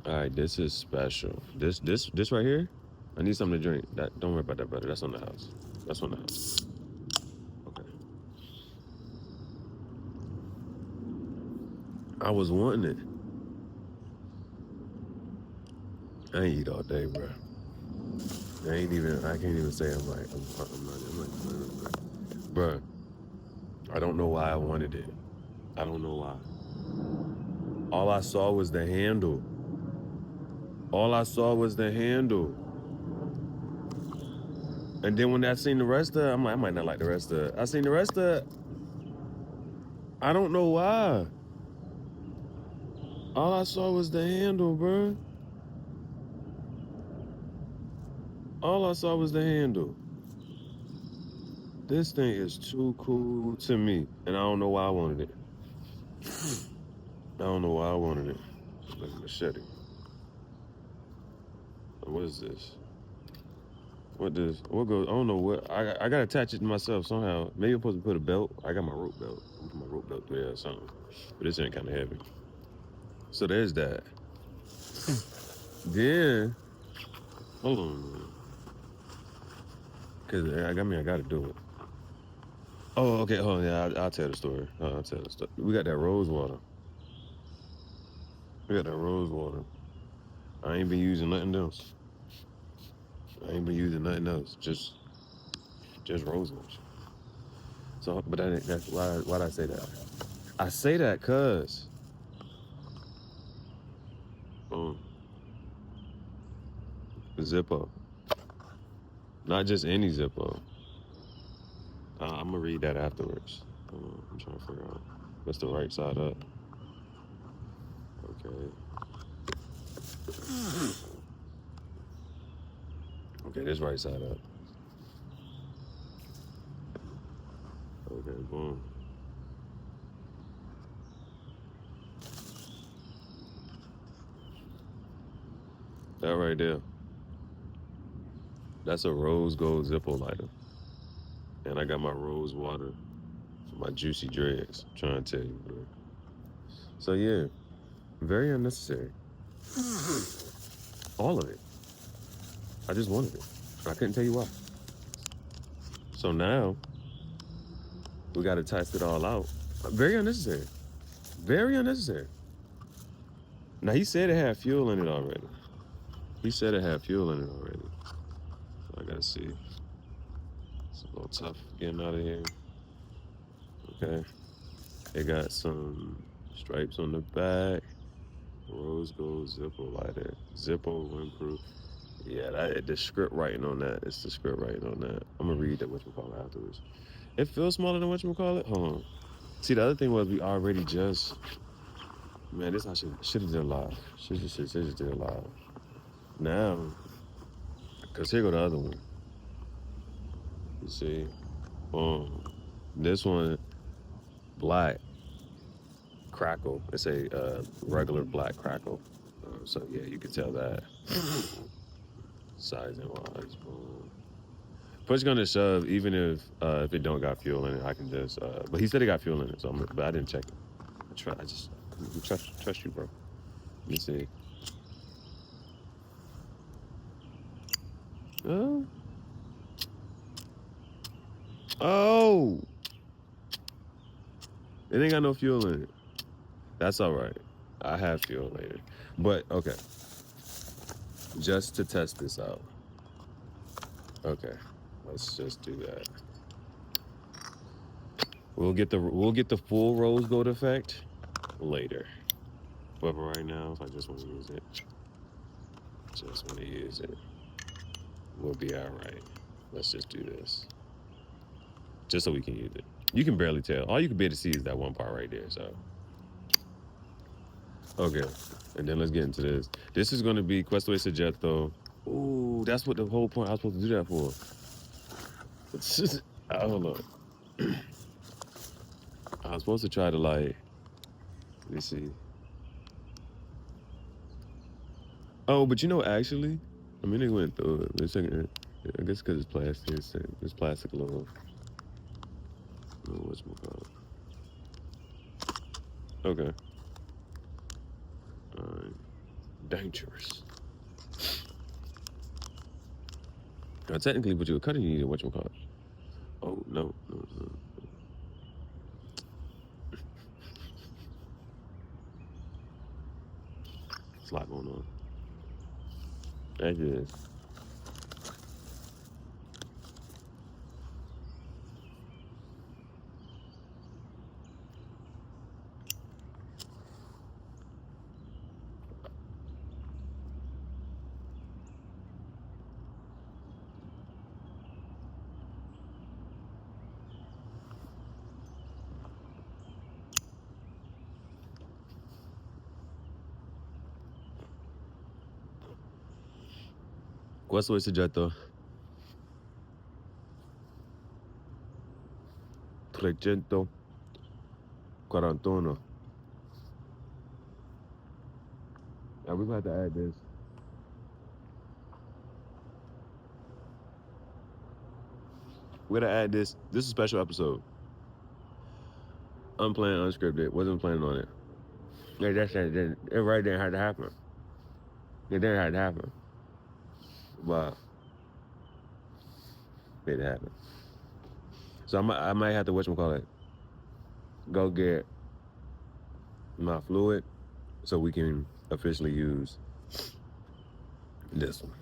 All right, this is special. This right here. I need something to drink. That don't worry about that, brother. That's on the house. That's on the house. Okay. I was wanting it. I ain't eat all day, bro. I ain't even. I can't even say I'm like. I'm not. I'm like, bro. I don't know why I wanted it. I don't know why. All I saw was the handle. All I saw was the handle. And then when I seen the rest of it, I'm like, I might not like the rest of it. I seen the rest of it. I don't know why. All I saw was the handle, bro. All I saw was the handle. This thing is too cool to me, and I don't know why I wanted it. I don't know why I wanted it. Like a machete. What is this? What does? What goes? I don't know what. I gotta attach it to myself somehow. Maybe I'm supposed to put a belt. I got my rope belt. I'm put my rope belt through there or something. But this ain't kind of heavy. So there's that. Then hold on, cause I gotta do it. Oh, okay. Hold on. Yeah, I'll tell the story. I'll tell the story. We got that rose water. We got that rose water. I ain't been using nothing else. I ain't been using nothing else. Just rose water. So, but that's why'd I say that? I say that cause um, Zippo, not just any Zippo. I'm gonna read that afterwards. I'm trying to figure out what's the right side up. Okay. Okay, this right side up. Okay, boom. That right there. That's a rose gold Zippo lighter. And I got my rose water for my juicy dreads. I'm trying to tell you, bro. So yeah, very unnecessary. All of it. I just wanted it. I couldn't tell you why. So now we got to test it all out. Very unnecessary. Very unnecessary. Now he said it had fuel in it already. He said it had fuel in it already. So I gotta see. It's a little tough getting out of here. Okay. It got some stripes on the back. Rose gold Zippo lighter. Zippo windproof. Yeah, the script writing on that. It's the script writing on that. I'm gonna read that whatchamacallit afterwards. It feels smaller than whatchamacallit. Hold on. See, the other thing was we already just man, this I should have did live. Should just did live. Now, cause here go the other one. You see, um, this one black crackle. It's a regular black crackle. So yeah, you can tell that sizing wise. Boom. Push gonna shove even if it don't got fuel in it. I can just. But he said it got fuel in it, so but I didn't check it. I just trust you, bro. Let me see. Oh, oh, it ain't got no fuel in it. That's all right. I have fuel later. But okay, just to test this out. Okay, let's just do that. We'll get the full rose gold effect later. But for right now, if I just want to use it, just want to use it, we'll be all right. Let's just do this, just so we can use it. You can barely tell. All you can be able to see is that one part right there. So okay, and then let's get into this. This is going to be Questo e Soggetto. Ooh, that's what the whole point I was supposed to do that for. Hold on. I was supposed to try to like. Let me see. Oh, but actually, I mean, they went through it. I guess because it's plastic. It's plastic a little. What's more called? Okay. All right. dangerous. Now, technically, what you were cutting, you need whatchamacallit. Oh, no. It's a lot going on. That is. Questo è il soggetto 341. Now we're about to add this. We're gonna add this. This is a special episode. Unplanned, unscripted. Wasn't planning on it. Yeah, that's it. It right there had to happen. It didn't have to happen. But made it happen. So I might have to whatchamacallit, go get my fluid so we can officially use this one.